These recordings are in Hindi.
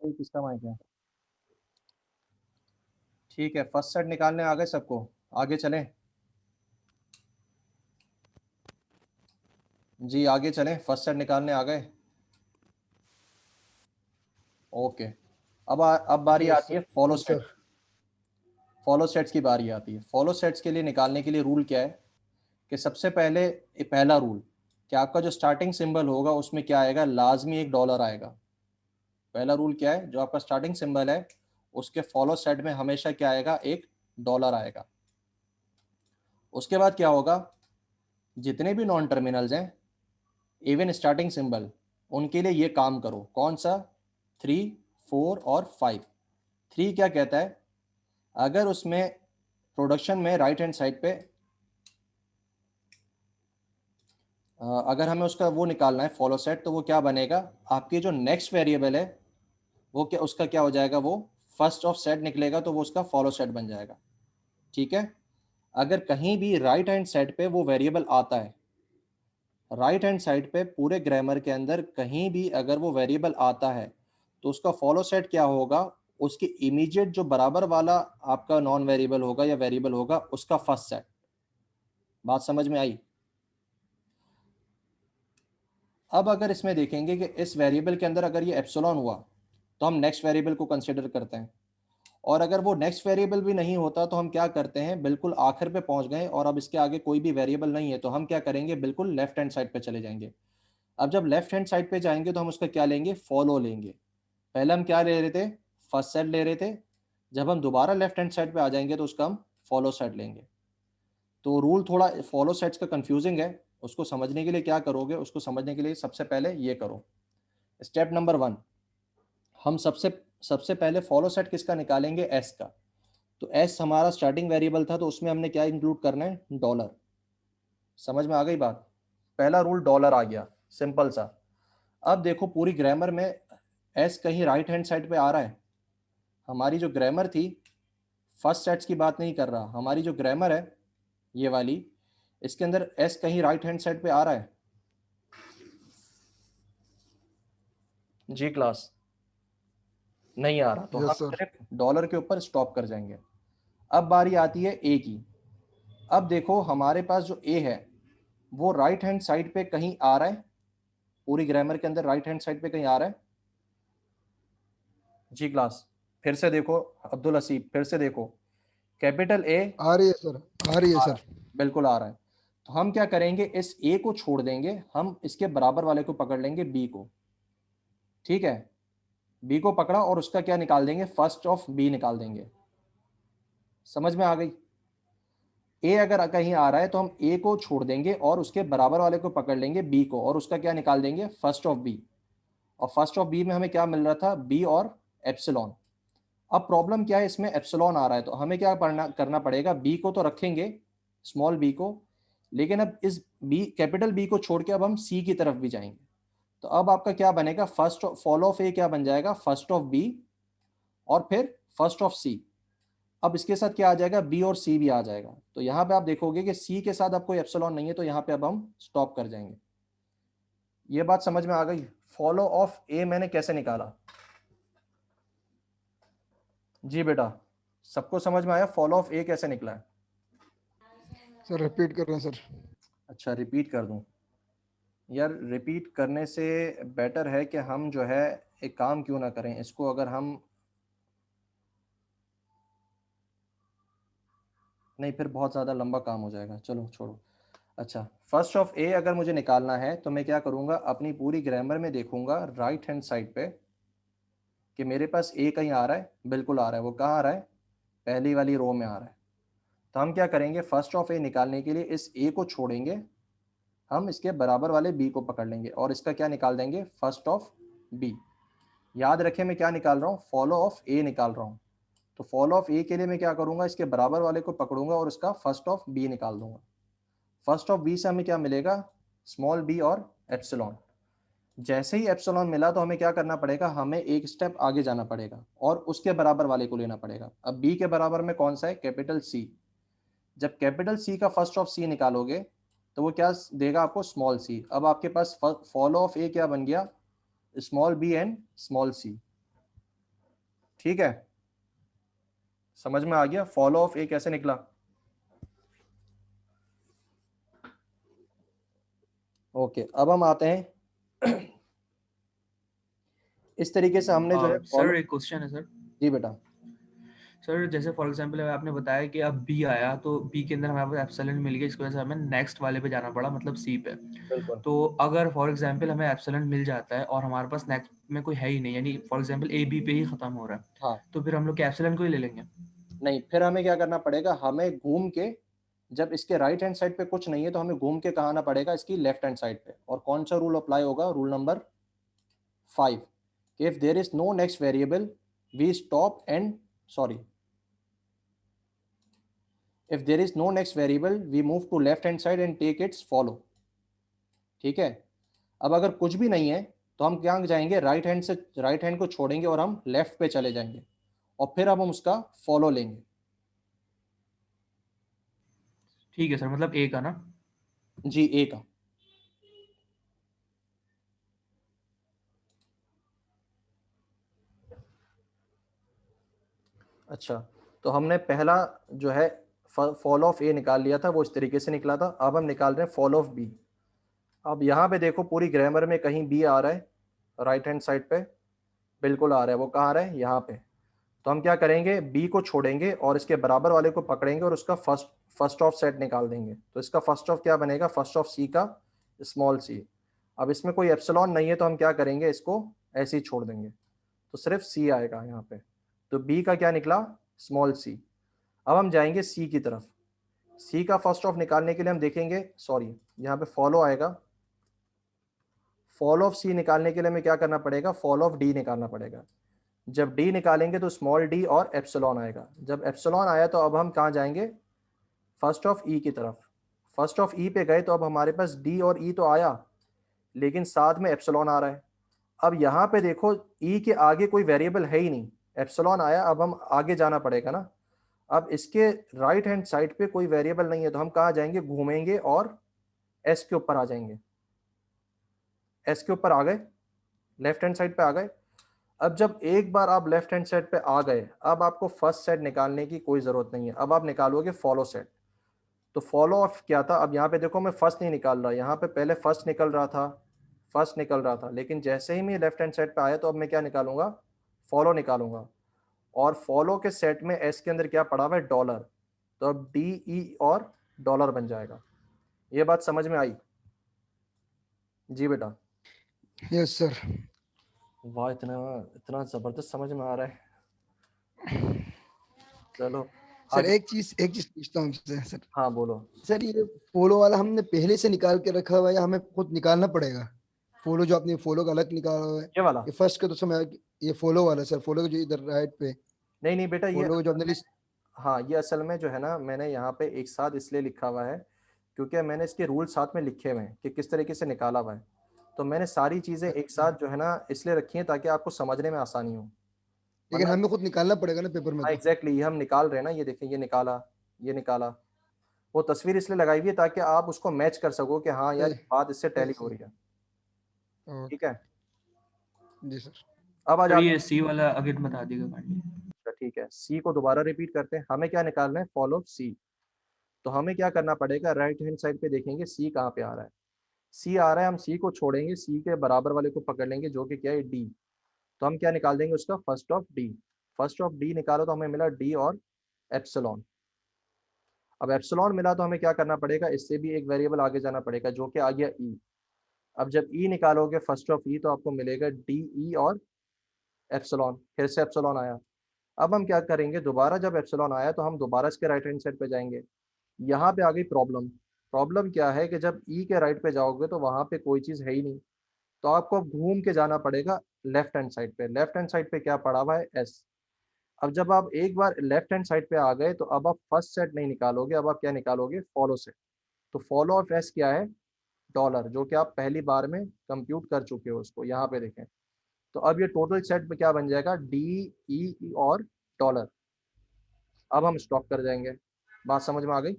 ये किसका माइक है? ठीक है, फर्स्ट सेट निकालने आ गए सबको, आगे चलें। जी आगे चलें, फर्स्ट सेट निकालने आ गए। ओके, अब बारी यस आती है follow yes set. Sir. Follow sets की बारी आती है। फॉलो सेट्स के लिए निकालने के लिए रूल क्या है कि सबसे पहले पहला रूल कि आपका जो स्टार्टिंग सिंबल होगा उसमें क्या आएगा, लाजमी एक डॉलर आएगा। पहला रूल क्या है, जो आपका स्टार्टिंग सिंबल है उसके फॉलो सेट में हमेशा क्या आएगा, एक डॉलर आएगा। उसके बाद क्या होगा, जितने भी नॉन टर्मिनल्स हैं इवन स्टार्टिंग सिंबल, उनके लिए ये काम करो। कौन सा, 3, 4 और 5। 3 क्या कहता है, अगर उसमें प्रोडक्शन में राइट हैंड साइड पे अगर हमें उसका वो निकालना है फॉलो सेट, तो वो क्या बनेगा, आपकी जो नेक्स्ट वेरिएबल है वो क्या, उसका क्या हो जाएगा, वो फर्स्ट ऑफ सेट निकलेगा तो वो उसका फॉलो सेट बन जाएगा। ठीक है, अगर कहीं भी राइट हैंड साइड पे वो वेरिएबल आता है, राइट हैंड साइड पे पूरे ग्रामर के अंदर कहीं भी अगर वो वेरिएबल आता है तो उसका फॉलो सेट क्या होगा, उसके इमीडिएट जो बराबर वाला आपका नॉन वेरिएबल होगा या वेरिएबल होगा उसका फर्स्ट सेट। बात समझ में आई? अब अगर इसमें देखेंगे कि इस वेरिएबल के अंदर अगर ये एप्सिलॉन हुआ तो हम नेक्स्ट वेरिएबल को कंसिडर करते हैं, और अगर वो नेक्स्ट वेरिएबल भी नहीं होता तो हम क्या करते हैं, बिल्कुल आखिर पे पहुंच गए और अब इसके आगे कोई भी वेरिएबल नहीं है तो हम क्या करेंगे, बिल्कुल लेफ्ट हैंड साइड पे चले जाएंगे। अब जब लेफ्ट हैंड साइड पे जाएंगे तो हम उसका क्या लेंगे, फॉलो लेंगे। पहले हम क्या ले रहे थे, फर्स्ट सेट ले रहे थे। जब हम दोबारा लेफ्ट हैंड साइड पे आ जाएंगे तो उसका हम फॉलो सेट लेंगे। तो रूल थोड़ा फॉलो सेट्स का कंफ्यूजिंग है, उसको समझने के लिए क्या करोगे, उसको समझने के लिए सबसे पहले ये करो। स्टेप नंबर 1, हम सबसे सबसे पहले फॉलो सेट किसका निकालेंगे, एस का। तो एस हमारा स्टार्टिंग वेरिएबल था तो उसमें हमने क्या इंक्लूड करना है, डॉलर। समझ में आ गई बात? पहला रूल डॉलर आ गया, सिंपल सा। अब देखो पूरी ग्रामर में एस कहीं राइट हैंड साइड पे आ रहा है। हमारी जो ग्रामर थी, फर्स्ट सेट्स की बात नहीं कर रहा, हमारी जो ग्रामर है ये वाली, इसके अंदर एस कहीं राइट हैंड साइड पे आ रहा है? जी क्लास, नहीं आ रहा, तो हम यस सर। सिर्फ डॉलर के ऊपर स्टॉप कर जाएंगे। अब बारी आती है ए की। अब देखो हमारे पास जो ए है वो राइट हैंड साइड पे कहीं आ रहा है, पूरी ग्रामर के अंदर राइट हैंड साइड पे कहीं आ रहा है? जी क्लास, फिर से देखो, अब्दुल हसीब फिर से देखो, कैपिटल ए आ रही है सर, आ रही है आ रहा सर। है, बिल्कुल आ रहा है। तो हम क्या करेंगे, इस ए को छोड़ देंगे, हम इसके बराबर वाले को पकड़ लेंगे, बी को। ठीक है, बी को पकड़ा और उसका क्या निकाल देंगे, फर्स्ट ऑफ बी निकाल देंगे। समझ में आ गई? ए अगर कहीं आ रहा है तो हम ए को छोड़ देंगे और उसके बराबर वाले को पकड़ लेंगे, बी को, और उसका क्या निकाल देंगे, फर्स्ट ऑफ बी। और फर्स्ट ऑफ बी में हमें क्या मिल रहा था, बी और एप्सिलॉन। अब प्रॉब्लम क्या है, इसमें एप्सिलॉन आ रहा है तो हमें क्या करना पड़ेगा, बी को तो रखेंगे, स्मॉल बी को, लेकिन अब इस बी कैपिटल बी को छोड़ के अब हम सी की तरफ भी जाएंगे। तो अब आपका क्या बनेगा, फर्स्ट फॉलो ऑफ ए क्या बन जाएगा, फर्स्ट ऑफ बी और फिर फर्स्ट ऑफ सी। अब इसके साथ क्या आ जाएगा, बी और सी भी आ जाएगा। तो यहाँ पे आप देखोगे कि सी के साथ अब कोई एप्सिलॉन नहीं है तो यहाँ पे अब हम स्टॉप कर जाएंगे। ये बात समझ में आ गई? फॉलो ऑफ ए मैंने कैसे निकाला? जी बेटा, सबको समझ में आया फॉलो ऑफ ए कैसे निकला है? सर रिपीट कर रहे हैं सर। अच्छा रिपीट कर दूं? यार रिपीट करने से बेटर है कि हम जो है एक काम क्यों ना करें, इसको अगर हम, नहीं फिर बहुत ज़्यादा लंबा काम हो जाएगा, चलो छोड़ो। अच्छा, फर्स्ट ऑफ ए अगर मुझे निकालना है तो मैं क्या करूँगा, अपनी पूरी ग्रामर में देखूंगा राइट हैंड साइड पे कि मेरे पास ए कहीं आ रहा है, बिल्कुल आ रहा है। वो कहाँ आ रहा है, पहली वाली रो में आ रहा है। तो हम क्या करेंगे, फर्स्ट ऑफ ए निकालने के लिए इस ए को छोड़ेंगे, हम इसके बराबर वाले बी को पकड़ लेंगे और इसका क्या निकाल देंगे, फर्स्ट ऑफ बी। याद रखें मैं क्या निकाल रहा हूँ, फॉलो ऑफ ए निकाल रहा हूँ। तो फॉलो ऑफ ए के लिए मैं क्या करूंगा, इसके बराबर वाले को पकड़ूंगा और इसका फर्स्ट ऑफ बी निकाल दूंगा। फर्स्ट ऑफ बी से हमें क्या मिलेगा, स्मॉल बी और एप्सिलॉन। जैसे ही एप्सिलॉन मिला तो हमें क्या करना पड़ेगा, हमें एक स्टेप आगे जाना पड़ेगा और उसके बराबर वाले को लेना पड़ेगा। अब बी के बराबर में कौन सा है, कैपिटल सी। जब कैपिटल सी का फर्स्ट ऑफ सी निकालोगे तो वो क्या देगा आपको, स्मॉल सी। अब आपके पास फॉलो ऑफ ए क्या बन गया, small B and small C. ठीक है, समझ में आ गया फॉलो ऑफ ए कैसे निकला? ओके, अब हम आते हैं इस तरीके से हमने जो है सर एक क्वेश्चन है सर। जी बेटा। सर जैसे फॉर एग्जांपल आपने बताया कि अब बी आया तो बी के अंदर हमारे पास एप्सिलॉन मिल गया, इसकी वजह से हमें नेक्स्ट वाले पे जाना पड़ा, मतलब सी पे। बिल्कुल। तो अगर फॉर एग्जांपल हमें एप्सिलॉन मिल जाता है और हमारे पास नेक्स्ट में कोई है ही नहीं, यानी फॉर एग्जांपल ए बी पे ही खत्म हो रहा है, हाँ, तो फिर हम लोग क्या एप्सिलॉन को ही ले लेंगे? नहीं, फिर हमें क्या करना पड़ेगा, हमें घूम के, जब इसके राइट हैंड साइड पे कुछ नहीं है तो हमें घूम के कहाँ आना पड़ेगा, इसकी लेफ्ट हैंड साइड पे। और कौन सा रूल अप्लाई होगा? Rule number 5, if there is no next variable we stop and sorry if there is no next variable we move to left hand side and take its follow। ठीक है, अब अगर कुछ भी नहीं है तो हम क्या जाएंगे, राइट हैंड से, राइट हैंड को छोड़ेंगे और हम लेफ्ट पे चले जाएंगे और फिर अब हम उसका फॉलो लेंगे। ठीक है सर, मतलब ए का ना? जी, ए का। अच्छा, तो हमने पहला जो है फॉल ऑफ ए निकाल लिया था, वो इस तरीके से निकला था। अब हम निकाल रहे हैं फॉल ऑफ बी। अब यहाँ पे देखो पूरी ग्रामर में कहीं बी आ रहा है राइट हैंड साइड पे, बिल्कुल आ रहा है। वो कहाँ आ रहा है? यहाँ पे। तो हम क्या करेंगे, बी को छोड़ेंगे और इसके बराबर वाले को पकड़ेंगे और उसका फर्स्ट ऑफ सेट निकाल देंगे। तो इसका फर्स्ट ऑफ क्या बनेगा? फर्स्ट ऑफ सी का स्मॉल सी। अब इसमें कोई एप्सिलॉन नहीं है तो हम क्या करेंगे, इसको ऐसे ही छोड़ देंगे, तो सिर्फ सी आएगा यहाँ पे। तो बी का क्या निकला? Small C. अब हम जाएंगे सी की तरफ। सी का फर्स्ट ऑफ निकालने के लिए हम देखेंगे, सॉरी यहाँ पे फॉलो आएगा। फॉल ऑफ सी निकालने के लिए हमें क्या करना पड़ेगा? फॉल ऑफ डी निकालना पड़ेगा। जब डी निकालेंगे तो स्मॉल डी और एप्सिलॉन आएगा। जब एप्सिलॉन आया तो अब हम कहाँ जाएंगे? फर्स्ट ऑफ ई की तरफ। फर्स्ट ऑफ ई पे गए तो अब हमारे पास डी और ई तो आया, लेकिन साथ में एप्सिलॉन आ रहा है। अब यहाँ पे देखो ई के आगे कोई वेरिएबल है ही नहीं, एप्सिलॉन आया, अब हम आगे जाना पड़ेगा ना। अब इसके राइट हैंड साइड पे कोई वेरिएबल नहीं है तो हम कहाँ जाएंगे? घूमेंगे और एस के ऊपर आ जाएंगे। एस के ऊपर आ गए, लेफ्ट हैंड साइड पे आ गए। अब जब एक बार आप लेफ्ट हैंड साइड पे आ गए, अब आपको फर्स्ट सेट निकालने की कोई जरूरत नहीं है, अब आप निकालोगे फॉलो सेट। तो फॉलो ऑफ क्या था? अब यहाँ पे देखो मैं फर्स्ट नहीं निकाल रहा, यहाँ पे पहले फर्स्ट निकल रहा था, फर्स्ट निकल रहा था, लेकिन जैसे ही मैं लेफ्ट हैंड साइड पे आया तो अब मैं क्या निकालूंगा? फॉलो निकालूंगा। और फॉलो के सेट में एस के अंदर क्या पड़ा हुआ है? डॉलर। तो अब डी ई और डॉलर बन जाएगा। ये बात समझ में आई? जी बेटा। Yes sir. वाह, इतना इतना जबरदस्त समझ में आ रहा है। चलो सर आगे। एक चीज पूछता हूँ आपसे सर। हाँ बोलो। सर ये फॉलो वाला हमने पहले से निकाल के रखा हुआ है या हमें खुद निकालना पड़ेगा? फॉलो जो आपने फॉलो का अलग निकाला हुआ है, ये वाला? ये फर्स्ट का तो समय आया कि ये फॉलो वाला सर, फॉलो का जो इधर राइट पे नहीं नहीं बेटा, ये फॉलो का जो आपने लिस्ट। हाँ, ये असल में जो है ना, मैंने यहाँ पे एक साथ इसलिए लिखा हुआ है क्योंकि मैंने इसके रूल साथ में लिखे हुए हैं कि किस तरीके से निकाला हुआ है। तो मैंने सारी चीज़ें एक साथ जो है ना इसलिए रखी हैं ताकि आपको समझने में आसानी हो। लेकिन वरना हमें खुद निकालना पड़ेगा ना पेपर में हाँ तो। एग्जैक्टली, ये हम निकाल रहे हैं ना, ये देखें, ये निकाला, ये निकाला। वो तस्वीर इसलिए लगाई हुई है ताकि आप उसको मैच कर सको कि हाँ यार सही ये बात इससे सही टैली हो सही। रही है। ठीक ओके। है, जी सर। अब आ सर जाते ये सी वाला अगेन बता दीजिएगा काइंडली। हैं। ठीक है, सी को दोबारा रिपीट करते हैं। हमें क्या निकालना है? फॉलो सी। तो हमें क्या करना पड़ेगा? राइट हैंड साइड पे देखेंगे सी कहाँ पे आ रहा है। सी आ रहा है, हम सी को छोड़ेंगे, सी के बराबर वाले को पकड़ लेंगे जो कि क्या है? डी। तो हम क्या निकाल देंगे उसका? First of D. First of D निकालो तो हमें मिला डी और एप्सिलॉन। अब एप्सिलॉन मिला तो हमें क्या करना पड़ेगा? इससे भी एक वेरिएबल आगे जाना पड़ेगा जो कि आ गया ई। अब जब ई निकालोगे फर्स्ट ऑफ ई तो आपको मिलेगा डी ई और एप्सिलॉन। फिर से एप्सिलॉन आया। अब हम क्या करेंगे? दोबारा जब एप्सिलॉन आया तो हम दोबारा इसके राइट हैंड साइड पे जाएंगे। यहाँ पे आ गई प्रॉब्लम। प्रॉब्लम क्या है कि जब ई के राइट पे जाओगे तो वहां पे कोई चीज है ही नहीं, तो आपको अब घूम के जाना पड़ेगा लेफ्ट हैंड साइड पे। लेफ्ट हैंड साइड पे क्या पड़ा हुआ है? एस। अब जब आप एक बार लेफ्ट हैंड साइड पे आ गए तो अब आप फर्स्ट सेट नहीं निकालोगे, अब आप क्या निकालोगे? Follow set. तो फॉलो ऑफ एस क्या है? डॉलर, जो कि आप पहली बार में कंप्यूट कर चुके हो, उसको यहाँ पे देखें। तो अब ये टोटल सेट में क्या बन जाएगा? डी ई और डॉलर। अब हम स्टॉप कर जाएंगे। बात समझ में आ गई?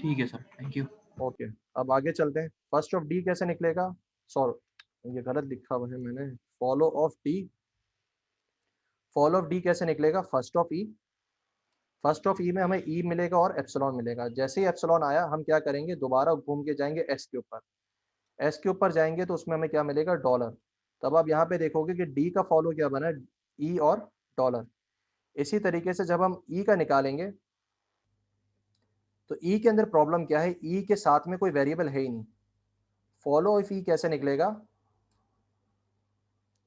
ठीक है सर, थैंक यू। ओके, अब आगे चलते हैं। फर्स्ट ऑफ डी कैसे निकलेगा? सॉरी, ये गलत लिखा हुआ है मैंने। Follow of D, fall of D कैसे निकलेगा? First of E, first of E में हमें ई मिलेगा और एप्सिलॉन मिलेगा। जैसे ही एप्सिलॉन आया हम क्या करेंगे, दोबारा घूम के जाएंगे एस के ऊपर। एस के ऊपर जाएंगे तो उसमें हमें क्या मिलेगा? डॉलर। तब आप यहाँ पे देखोगे कि डी का फॉलो क्या बना है? ई और डॉलर। इसी तरीके से जब हम ई का निकालेंगे तो ई के अंदर प्रॉब्लम क्या है? ई के साथ में कोई वेरिएबल है ही नहीं। फॉलो ऑफ ई कैसे निकलेगा?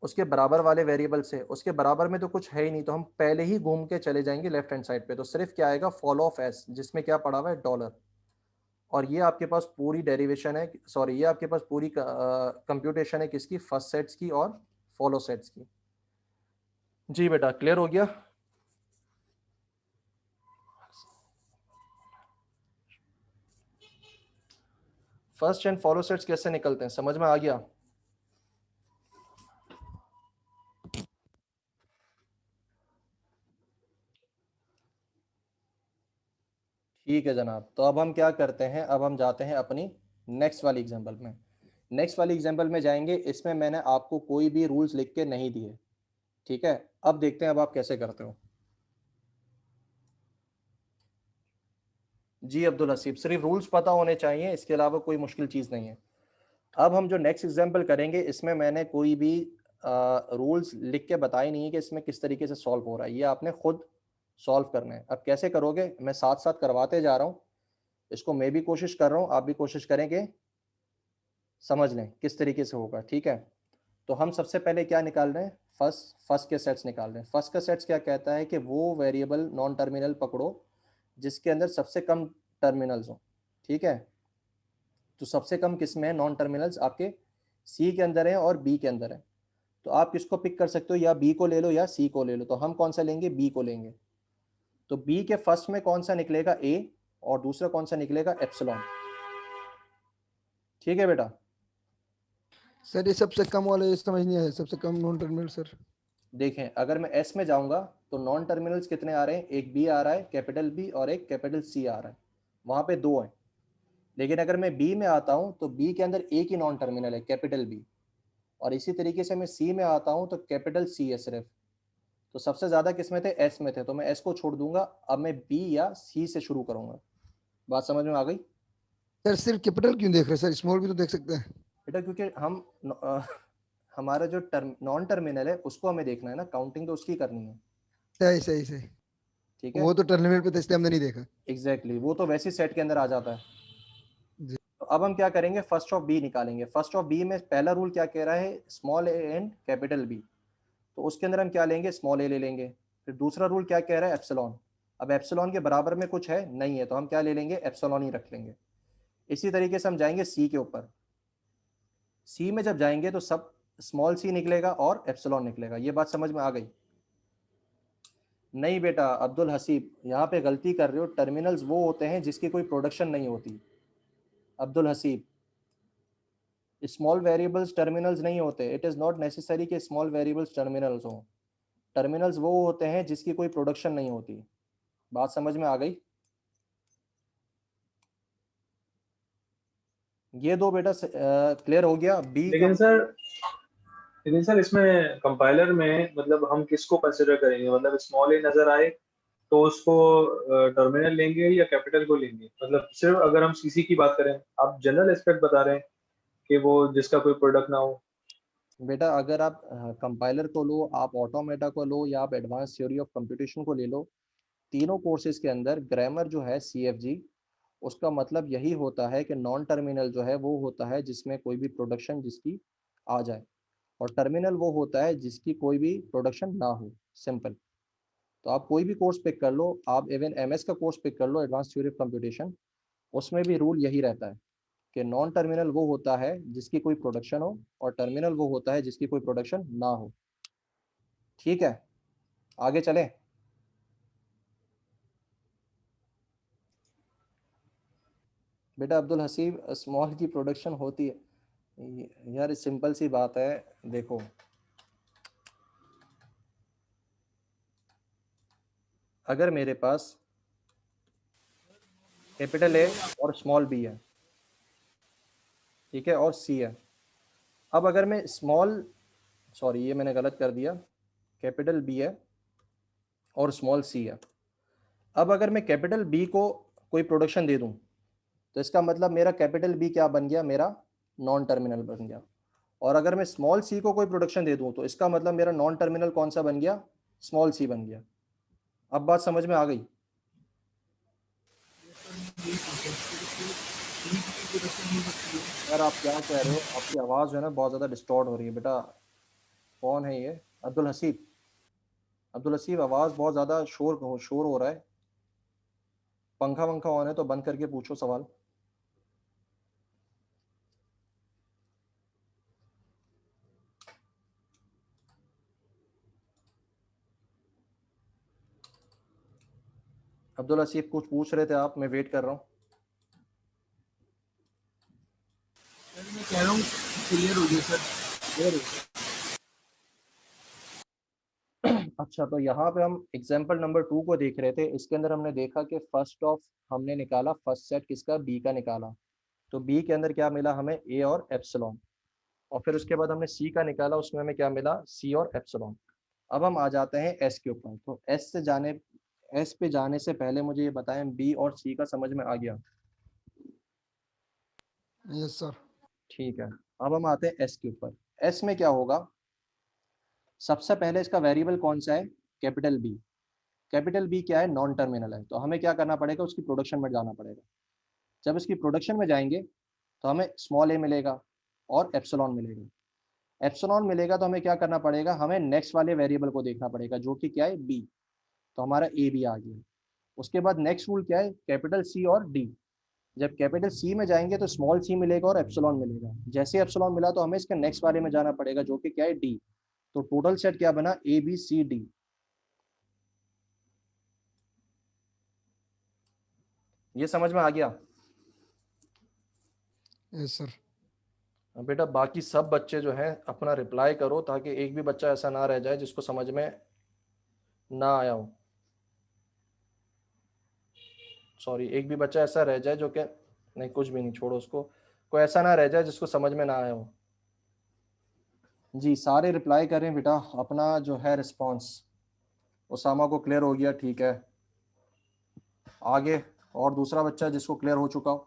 उसके बराबर वाले वेरिएबल से। उसके बराबर में तो कुछ है ही नहीं, तो हम पहले ही घूम के चले जाएंगे लेफ्ट हैंड साइड पे। तो सिर्फ क्या आएगा? फॉलो ऑफ एस, जिसमें क्या पड़ा हुआ है? डॉलर। और ये आपके पास पूरी डेरिवेशन है, सॉरी, ये आपके पास पूरी कंप्यूटेशन है किसकी? फर्स्ट सेट्स की और फॉलो सेट्स की। जी बेटा, क्लियर हो गया? फर्स्ट एंड फॉलो सेट्स कैसे निकलते हैं, समझ में आ गया? ठीक है जनाब, तो अब हम क्या करते हैं, अब हम जाते हैं अपनी नेक्स्ट वाली एग्जांपल में। नेक्स्ट वाली एग्जांपल में जाएंगे, इसमें मैंने आपको कोई भी रूल्स लिख के नहीं दिए, ठीक है? अब देखते हैं अब आप कैसे करते हो। जी अब्दुल हसीब, सिर्फ रूल्स पता होने चाहिए, इसके अलावा कोई मुश्किल चीज़ नहीं है। अब हम जो नेक्स्ट एग्जांपल करेंगे, इसमें मैंने कोई भी रूल्स लिख के बताए नहीं है कि इसमें किस तरीके से सॉल्व हो रहा है, ये आपने खुद सॉल्व करना है। अब कैसे करोगे, मैं साथ साथ करवाते जा रहा हूँ, इसको मैं भी कोशिश कर रहा हूँ, आप भी कोशिश करेंगे, समझ लें किस तरीके से होगा, ठीक है? तो हम सबसे पहले क्या निकाल रहे हैं? फर्स्ट के सेट्स निकाल रहे हैं। फर्स्ट का सेट्स क्या कहता है कि वो वेरिएबल नॉन टर्मिनल पकड़ो जिसके अंदर सबसे कम टर्मिनल्स हो, ठीक है? तो सबसे कम किस में है? नॉन टर्मिनल्स आपके सी के अंदर है और बी के अंदर है। तो आप किसको पिक कर सकते हो? या बी को ले लो या सी को ले लो। तो हम कौन सा लेंगे? बी को लेंगे। तो बी के फर्स्ट में कौन सा निकलेगा? ए, और दूसरा कौन सा निकलेगा? एप्सिलॉन। ठीक है बेटा? सर ये सबसे कम वाला ये समझ नहीं आया, सबसे कम नॉन टर्मिनल सर। देखें, अगर मैं एस में जाऊंगा तो नॉन टर्मिनल्स कितने आ रहे हैं? एक बी आ रहा है, कैपिटल बी, और एक कैपिटल सी आ रहा है, वहां पे दो है। लेकिन अगर मैं बी में आता हूं तो बी के अंदर एक ही नॉन टर्मिनल है, कैपिटल बी। और इसी तरीके से मैं सी में आता हूं तो कैपिटल सी है सिर्फ। तो सबसे ज्यादा किस में थे? एस में थे, तो मैं एस को छोड़ दूंगा। अब मैं बी या सी से शुरू करूंगा। बात समझ में आ गई सर सिर्फ कैपिटल क्यों देख रहे हैं सर, स्मॉल भी तो देख सकते हैं। बेटा? क्योंकि हम हमारा जो नॉन टर्मिनल है उसको हमें देखना है ना, काउंटिंग तो उसकी करनी है, सही सही सही। ठीक है? वो तो टर्मिनल पे था इसलिए हमने नहीं देखा। एग्जैक्टली, वो तो वैसे सेट के अंदर आ जाता है। जी। तो अब हम क्या करेंगे? फर्स्ट ऑफ बी निकालेंगे। फर्स्ट ऑफ बी में पहला रूल क्या कह रहा है? Small A and capital B. तो उसके अंदर हम क्या लेंगे? स्मॉल ए ले लेंगे। फिर दूसरा रूल क्या कह रहा है? एप्सिलॉन। अब एप्सिलॉन के बराबर में कुछ है नहीं है, तो हम क्या ले लेंगे? एप्सिलॉन ही रख लेंगे। इसी तरीके से हम जाएंगे सी के ऊपर। सी में जब जाएंगे तो सब स्मॉल सी निकलेगा और एप्सिलॉन निकलेगा। ये बात समझ में आ गई? नहीं बेटा अब्दुल हसीब, यहाँ पे गलती कर रहे हो। टर्मिनल्स वो होते हैं जिसकी कोई प्रोडक्शन नहीं होती Abdul Haseeb. Small variables terminals नहीं होते। इट इज़ नॉट नेसेसरी कि स्मॉल वेरिएबल्स टर्मिनल्स हों। टर्मिनल्स वो होते हैं जिसकी कोई प्रोडक्शन नहीं होती। बात समझ में आ गई? ये दो बेटा क्लियर हो गया। बी का लेकिन सर इसमें कंपाइलर में मतलब हम किसको कंसिडर करेंगे? मतलब स्मॉल ए नजर आए तो उसको टर्मिनल लेंगे या कैपिटल को लेंगे? मतलब सिर्फ अगर हम सीसी की बात करें, आप जनरल एस्पेक्ट बता रहे हैं कि वो जिसका कोई प्रोडक्ट ना हो। बेटा अगर आप कंपाइलर को लो, आप ऑटोमेटा को लो, या आप एडवांस थ्योरी ऑफ कंप्यूटेशन को ले लो, तीनों कोर्सेज के अंदर ग्रामर जो है CFG, उसका मतलब यही होता है कि नॉन टर्मिनल जो है वो होता है जिसमें कोई भी प्रोडक्शन जिसकी आ जाए, और टर्मिनल वो होता है जिसकी कोई भी प्रोडक्शन ना हो। सिंपल। तो आप कोई भी कोर्स पिक कर लो, आप इवन MS का कोर्स पिक कर लो, एडवांस थ्योरी ऑफ कंप्यूटेशन, उसमें भी रूल यही रहता है कि नॉन टर्मिनल वो होता है जिसकी कोई प्रोडक्शन हो, और टर्मिनल वो होता है जिसकी कोई प्रोडक्शन ना हो। ठीक है, आगे चलें। बेटा अब्दुल हसीब, स्मॉल की प्रोडक्शन होती है यार, सिंपल सी बात है। देखो, अगर मेरे पास कैपिटल ए और स्मॉल बी है, ठीक है, और सी है। अब अगर मैं स्मॉल, सॉरी ये मैंने गलत कर दिया, कैपिटल बी है और स्मॉल सी है। अब अगर मैं कैपिटल बी को कोई प्रोडक्शन दे दूं तो इसका मतलब मेरा कैपिटल बी क्या बन गया, मेरा नॉन टर्मिनल बन गया। और अगर मैं स्मॉल सी को कोई प्रोडक्शन दे दूं तो इसका मतलब मेरा नॉन टर्मिनल कौन सा बन गया, स्मॉल सी बन गया। अब बात समझ में आ गई? यार आप क्या कह रहे हो, आपकी आवाज़ जो है ना बहुत ज़्यादा डिस्टॉर्ट हो रही है बेटा। कौन है ये? अब्दुल हसीब। अब्दुल हसीब, आवाज़ बहुत ज़्यादा शोर हो रहा है। पंखा वंखा ऑन है तो बंद करके पूछो सवाल। अब्दुल हसीब कुछ पूछ रहे थे आप, मैं वेट कर रहा हूँ। मैं कह रहा हूँ क्लियर हो गया सर। अच्छा, तो यहाँ पे हम एग्जाम्पल नंबर 2 को देख रहे थे। इसके अंदर हमने देखा कि फर्स्ट ऑफ हमने निकाला, फर्स्ट सेट किसका, बी का निकाला। तो बी के अंदर क्या मिला हमें, ए और एप्सिलॉन। और फिर उसके बाद हमने सी का निकाला, उसमें हमें क्या मिला, सी और एप्सिलॉन। अब हम आ जाते हैं एस के ऊपर। तो एस पे जाने से पहले मुझे ये बताएं, बी और सी का समझ में आ गया? Yes sir. ठीक है। अब हम आते हैं एस के ऊपर। एस में क्या होगा, सबसे पहले इसका वेरिएबल कौन सा है, कैपिटल बी। कैपिटल बी क्या है, नॉन टर्मिनल है। तो हमें क्या करना पड़ेगा, उसकी प्रोडक्शन में जाना पड़ेगा। जब इसकी प्रोडक्शन में जाएंगे तो हमें स्मॉल ए मिलेगा और एप्सिलॉन मिलेगा। एप्सिलॉन मिलेगा तो हमें क्या करना पड़ेगा, हमें नेक्स्ट वाले वेरिएबल को देखना पड़ेगा जो कि क्या है, बी। तो हमारा ए भी आ गया। उसके बाद नेक्स्ट रूल क्या है, कैपिटल सी और डी। जब कैपिटल सी में जाएंगे तो स्मॉल सी मिलेगा और एप्सिलॉन मिलेगा। जैसे एप्सिलॉन मिला तो हमें इसके नेक्स्ट वाले में जाना पड़ेगा जो कि क्या है, डी। तो टोटल सेट क्या बना, ए बी सी डी। ये समझ में आ गया? Yes sir. बेटा बाकी सब बच्चे जो हैं अपना रिप्लाई करो, ताकि एक भी बच्चा ऐसा ना रह जाए जिसको समझ में ना आया हो। सॉरी, एक भी बच्चा ऐसा रह जाए जो कि, नहीं कुछ भी नहीं, छोड़ो उसको। कोई ऐसा ना रह जाए जिसको समझ में ना आया हो। जी सारे रिप्लाई करें बेटा अपना जो है रिस्पांस। उसामा को क्लियर हो गया, ठीक है। आगे और दूसरा बच्चा जिसको क्लियर हो चुका हो।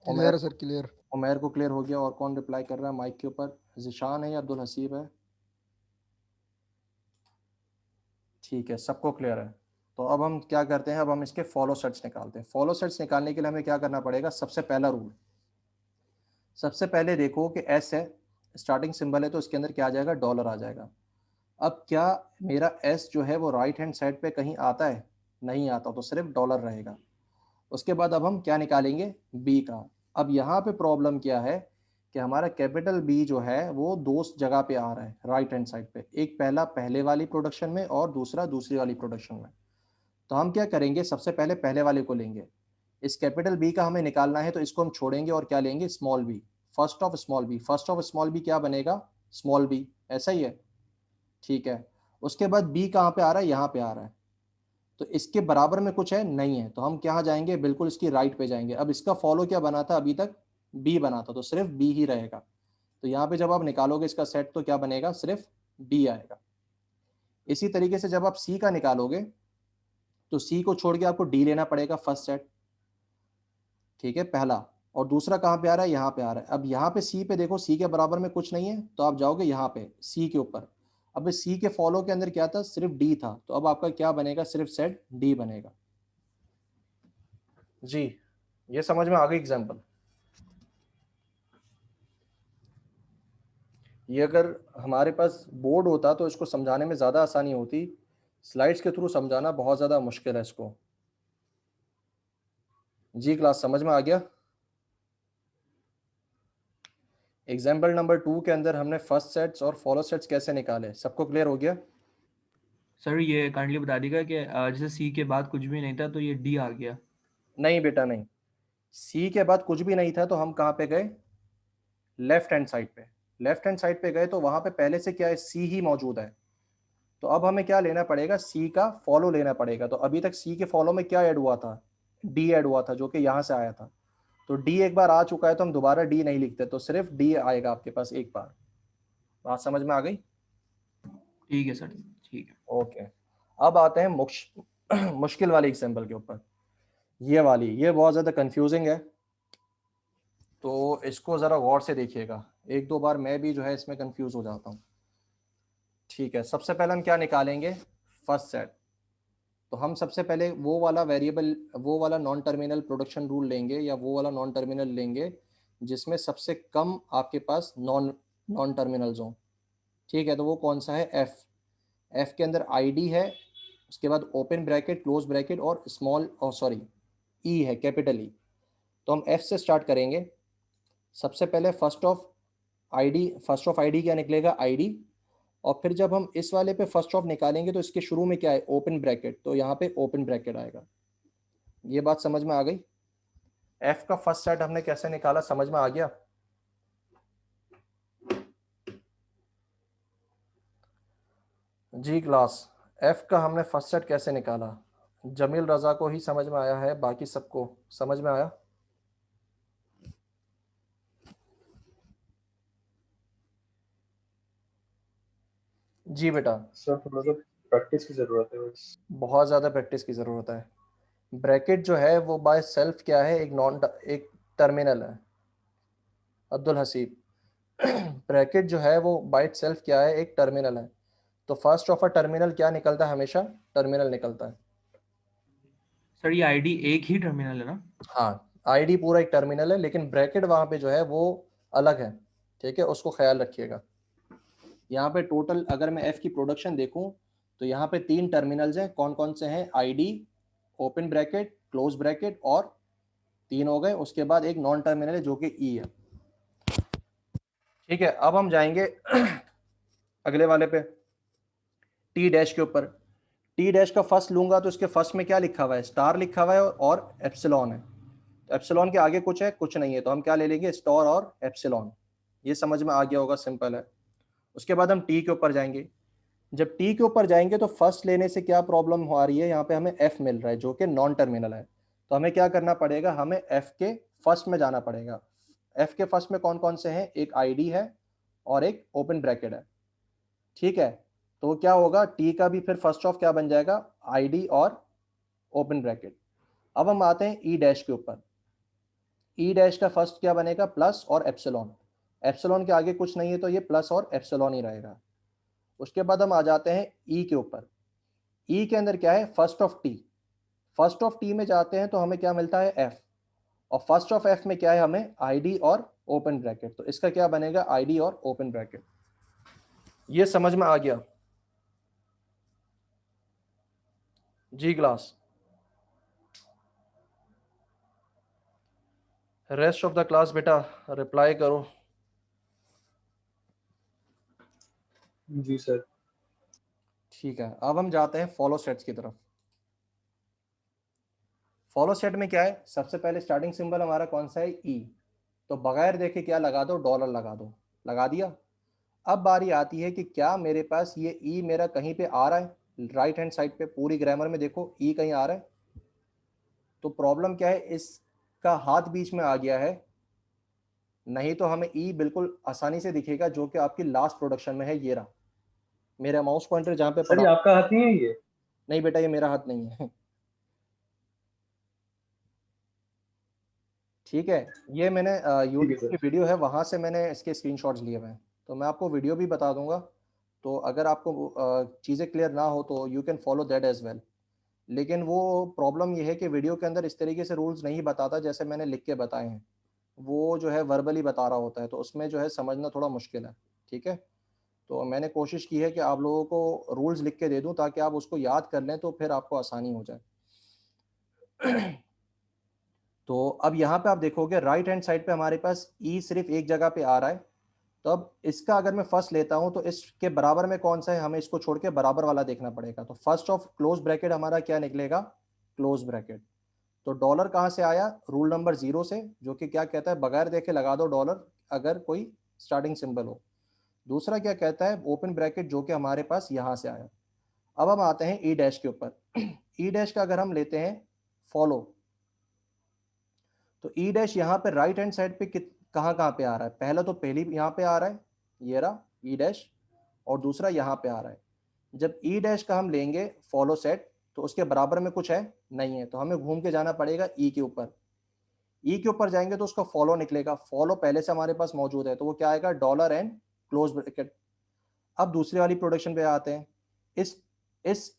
क्लियर उमैर है सर, क्लियर। उमैर को क्लियर हो गया। और कौन रिप्लाई कर रहा है माइक के ऊपर, जिशान है या अब्दुल हसीब है? ठीक है, सबको क्लियर है। तो अब हम क्या करते हैं, अब हम इसके फॉलो सेट्स निकालते हैं। फॉलो सेट्स निकालने के लिए हमें क्या करना पड़ेगा, सबसे पहला रूल, सबसे पहले देखो कि एस है, स्टार्टिंग सिंबल है तो इसके अंदर क्या आ जाएगा, डॉलर आ जाएगा। अब क्या मेरा एस जो है वो राइट हैंड साइड पे कहीं आता है, नहीं आता, तो सिर्फ डॉलर रहेगा। उसके बाद अब हम क्या निकालेंगे, बी का। अब यहाँ पे प्रॉब्लम क्या है कि हमारा कैपिटल बी जो है वो दो जगह पे आ रहा है राइट हैंड साइड पे, एक पहला पहले वाली प्रोडक्शन में और दूसरा दूसरी वाली प्रोडक्शन में। तो हम क्या करेंगे, सबसे पहले पहले वाले को लेंगे। इस कैपिटल बी का हमें निकालना है तो इसको हम छोड़ेंगे और क्या लेंगे, small B. First of small B, first of small B क्या बनेगा, स्मॉल बी। ऐसा ही है, ठीक है। उसके बाद बी कहाँ पे आ रहा है, यहाँ पे आ रहा है। तो इसके बराबर में कुछ है, नहीं है, तो हम क्या जाएंगे, बिल्कुल इसकी राइट पे जाएंगे। अब इसका फॉलो क्या बना था अभी तक, बी बना था, तो सिर्फ बी ही रहेगा। तो यहाँ पे जब आप निकालोगे इसका सेट तो क्या बनेगा, सिर्फ बी आएगा। इसी तरीके से जब आप सी का निकालोगे तो सी को छोड़ के आपको डी लेना पड़ेगा फर्स्ट सेट, ठीक है, पहला। और दूसरा कहाँ पे आ रहा है, यहाँ पे आ रहा है। अब यहाँ पे सी पे देखो, सी के बराबर में कुछ नहीं है तो आप जाओगे यहाँ पे सी के ऊपर। अब सी के फॉलो के अंदर क्या था, सिर्फ डी था, तो अब आपका क्या बनेगा, सिर्फ सेट डी बनेगा। जी ये समझ में आ गई एग्जाम्पल? ये अगर हमारे पास बोर्ड होता तो इसको समझाने में ज़्यादा आसानी होती, स्लाइड्स के थ्रू समझाना बहुत ज़्यादा मुश्किल है इसको। जी क्लास समझ में आ गया? एग्जाम्पल नंबर 2 के अंदर हमने फर्स्ट सेट्स और फॉलो सेट्स कैसे निकाले, सबको क्लियर हो गया? सर ये काइंडली बता दीजिएगा कि जैसे सी के बाद कुछ भी नहीं था तो ये डी आ गया। नहीं बेटा नहीं, सी के बाद कुछ भी नहीं था तो हम कहाँ पे गए, लेफ्ट हैंड साइड पे। लेफ्ट हैंड साइड पे गए तो वहां पे पहले से क्या है, सी ही मौजूद है। तो अब हमें क्या लेना पड़ेगा, सी का फॉलो लेना पड़ेगा। तो अभी तक सी के फॉलो में क्या ऐड हुआ था, डी ऐड हुआ था जो कि यहाँ से आया था। तो डी एक बार आ चुका है तो हम दोबारा डी नहीं लिखते, तो सिर्फ डी आएगा आपके पास एक बार। बात समझ में आ गई? ठीक है सर, ठीक है। ओके, अब आते हैं मुश्किल वाली एग्जांपल के ऊपर। ये बहुत ज़्यादा कंफ्यूजिंग है, तो इसको ज़रा गौर से देखिएगा। एक दो बार मैं भी जो है इसमें कंफ्यूज हो जाता हूँ। ठीक है, सबसे पहले हम क्या निकालेंगे, फर्स्ट सेट। तो हम सबसे पहले वो वाला वेरिएबल, वो वाला नॉन टर्मिनल प्रोडक्शन रूल लेंगे, या वो वाला नॉन टर्मिनल लेंगे जिसमें सबसे कम आपके पास नॉन नॉन टर्मिनल्स हों। ठीक है, तो वो कौन सा है, एफ। एफ के अंदर आईडी है, उसके बाद ओपन ब्रैकेट, क्लोज ब्रैकेट और स्मॉल, सॉरी ई है, कैपिटल ई। तो हम एफ से स्टार्ट करेंगे। सबसे पहले फर्स्ट ऑफ आईडी क्या निकलेगा, आईडी। और फिर जब हम इस वाले पे फर्स्ट ऑफ निकालेंगे तो इसके शुरू में क्या है, ओपन ब्रैकेट, तो यहाँ पे ओपन ब्रैकेट आएगा। ये बात समझ में आ गई। एफ का फर्स्ट सेट हमने कैसे निकाला, समझ में आ गया। जी क्लास, एफ का हमने फर्स्ट सेट कैसे निकाला, जमील रजा को ही समझ में आया है, बाकी सबको समझ में आया। जी बेटा, सर थोड़ा सा प्रैक्टिस की जरूरत है बस। बहुत ज़्यादा प्रैक्टिस की ज़रूरत है। ब्रैकेट जो है वो बाय सेल्फ क्या है, एक टर्मिनल है। अब्दुल हसीब, ब्रैकेट जो है वो बाय सेल्फ क्या है, एक टर्मिनल है। तो फर्स्ट ऑफ अ टर्मिनल क्या निकलता है, हमेशा टर्मिनल निकलता है। सर ये आईडी एक ही टर्मिनल है ना? हाँ, आईडी पूरा एक टर्मिनल है, लेकिन ब्रैकेट वहाँ पे जो है वो अलग है। ठीक है, उसको ख्याल रखिएगा। यहाँ पे टोटल अगर मैं एफ की प्रोडक्शन देखूं तो यहाँ पे 3 टर्मिनल्स हैं। कौन कौन से हैं, ID, open bracket, close bracket, और 3 हो गए। उसके बाद एक नॉन टर्मिनल है जो कि ई है। ठीक है, अब हम जाएंगे अगले वाले पे, टी डैश के ऊपर। टी डैश का फर्स्ट लूंगा तो इसके फर्स्ट में क्या लिखा हुआ है, स्टार लिखा हुआ है और एप्सिलॉन है। तो एप्सिलॉन के आगे कुछ है, कुछ नहीं है, तो हम क्या ले लेंगे, स्टार और एप्सिलॉन। ये समझ में आ गया होगा, सिंपल है। उसके बाद हम टी के ऊपर जाएंगे। जब टी के ऊपर जाएंगे तो फर्स्ट लेने से क्या प्रॉब्लम हो रही है, यहाँ पे हमें एफ मिल रहा है जो कि नॉन टर्मिनल है। तो हमें क्या करना पड़ेगा, हमें एफ के फर्स्ट में जाना पड़ेगा। एफ के फर्स्ट में कौन कौन से हैं, एक आईडी है और एक ओपन ब्रैकेट है। ठीक है, तो क्या होगा, टी का भी फिर फर्स्ट ऑफ क्या बन जाएगा, आईडी और ओपन ब्रैकेट। अब हम आते हैं ई डैश के ऊपर। ई डैश का फर्स्ट क्या बनेगा, प्लस और एप्सिलॉन। एप्सिलॉन के आगे कुछ नहीं है तो ये प्लस और एप्सिलॉन ही रहेगा। उसके बाद हम आ जाते हैं ई के ऊपर। ई के अंदर क्या है, first of T. First of T में जाते हैं तो हमें क्या मिलता है, एफ। और फर्स्ट ऑफ एफ में क्या है, हमें आईडी और ओपन ब्रैकेट। तो इसका क्या बनेगा, आईडी और ओपन ब्रैकेट। ये समझ में आ गया जी class. Rest of the class बेटा रिप्लाई करो। जी सर। ठीक है, अब हम जाते हैं फॉलो सेट्स की तरफ। फॉलो सेट में क्या है, सबसे पहले स्टार्टिंग सिंबल हमारा कौन सा है, ई। तो बगैर देखे क्या लगा दो, डॉलर लगा दो, लगा दिया। अब बारी आती है कि क्या मेरे पास ये ई मेरा कहीं पे आ रहा है, राइट हैंड साइड पे पूरी ग्रामर में देखो ई कहीं आ रहा है। तो प्रॉब्लम क्या है, इसका हाथ बीच में आ गया है, नहीं तो हमें ई बिल्कुल आसानी से दिखेगा जो कि आपकी लास्ट प्रोडक्शन में है। ये रहा मेरा माउस पॉइंटर जहाँ पे सर पड़ा। ये आपका हाथ नहीं है ये? नहीं बेटा, ये मेरा हाथ नहीं है। ठीक है, ये मैंने ठीक है यूट्यूब सर। की वीडियो है, वहाँ से मैंने इसके स्क्रीनशॉट्स लिए हुए हैं। तो मैं आपको वीडियो भी बता दूंगा। तो अगर आपको चीज़ें क्लियर ना हो तो you can follow that as well. लेकिन वो प्रॉब्लम ये है कि वीडियो के अंदर इस तरीके से रूल्स नहीं बताता जैसे मैंने लिख के बताए हैं। वो जो है वर्बली बता रहा होता है, तो उसमें जो है समझना थोड़ा मुश्किल है। ठीक है, तो मैंने कोशिश की है कि आप लोगों को रूल्स लिख के दे दूं ताकि आप उसको याद कर लें, तो फिर आपको आसानी हो जाए। तो अब यहाँ पे आप देखोगे राइट हैंड साइड पे हमारे पास ई सिर्फ एक जगह पे आ रहा है। तो अब इसका अगर मैं फर्स्ट लेता हूँ तो इसके बराबर में कौन सा है, हमें इसको छोड़ के बराबर वाला देखना पड़ेगा। तो फर्स्ट ऑफ क्लोज ब्रैकेट हमारा क्या निकलेगा, क्लोज ब्रैकेट। तो डॉलर कहाँ से आया, रूल नंबर 0 से, जो कि क्या कहता है, बगैर देखे लगा दो डॉलर अगर कोई स्टार्टिंग सिंबल हो। दूसरा क्या कहता है, ओपन ब्रैकेट, जो कि हमारे पास यहाँ से आया। अब हम आते हैं ई डैश के ऊपर। ई डैश का अगर हम लेते हैं फॉलो, तो ई डैश यहाँ पे राइट हैंड साइड पे कहाँ कहाँ पे आ रहा है, पहला तो पहली यहाँ पे आ रहा है, ये रहा ई डैश, और दूसरा यहाँ पे आ रहा है। जब ई डैश का हम लेंगे फॉलो सेट तो उसके बराबर में कुछ है नहीं है, तो हमें घूम के जाना पड़ेगा ई के ऊपर। ई के ऊपर जाएंगे तो उसका फॉलो निकलेगा, फॉलो पहले से हमारे पास मौजूद है तो वो क्या आएगा, डॉलर एंड क्लोज ब्रैकेट। अब दूसरी वाली प्रोडक्शन पे आते हैं, इस